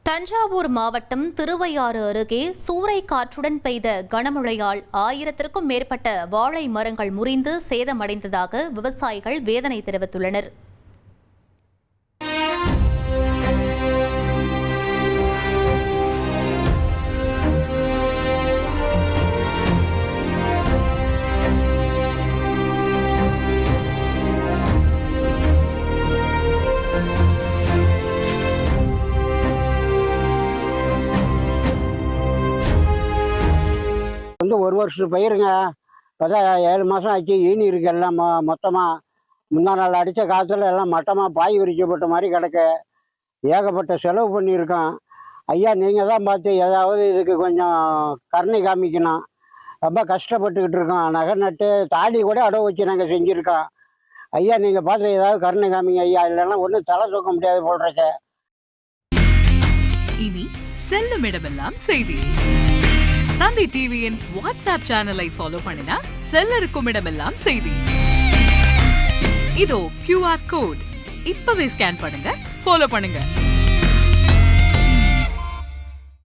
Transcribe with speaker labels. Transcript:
Speaker 1: தஞ்சாவூர் மாவட்டம் திருவையாறு அருகே சூறை காற்றுடன் பெய்த கனமழையால் 1000க்கும் மேற்பட்ட வாழை மரங்கள் முறிந்து சேதமடைந்ததாக விவசாயிகள் வேதனை தெரிவித்துள்ளனர்.
Speaker 2: ஒரு வருஷம் பயிருங்க. இப்போதான் 7 மாதம் ஆச்சு. ஈனி இருக்கு எல்லாம் மொத்தமாக. முந்தா நாள் அடித்த காற்றுல எல்லாம் மட்டமாக பாய் விரிக்கப்பட்ட மாதிரி கிடக்கு. ஏகப்பட்ட செலவு பண்ணியிருக்கோம். ஐயா, நீங்கள் தான் பார்த்து ஏதாவது இதுக்கு கொஞ்சம் கருணை காமிக்கணும். ரொம்ப கஷ்டப்பட்டுக்கிட்டு இருக்கோம். நகை நட்டு தாலி கூட அடவு வச்சு நாங்கள் செஞ்சுருக்கோம். ஐயா, நீங்கள் பார்த்து ஏதாவது கருணை காமிங்க ஐயா, இல்லைன்னா ஒன்றும் தலை தூக்க முடியாது போடுறக்க.
Speaker 3: இனி செல்லும் இடமெல்லாம் செய்தி. தந்தி டிவியின் வாட்ஸ்அப் சேனலை ஃபாலோ பண்ணினா செல்ல இருக்கும் இடமெல்லாம் செய்தி. இதோ QR கோட் இப்பவே ஸ்கேன் பண்ணுங்க, ஃபாலோ பண்ணுங்க.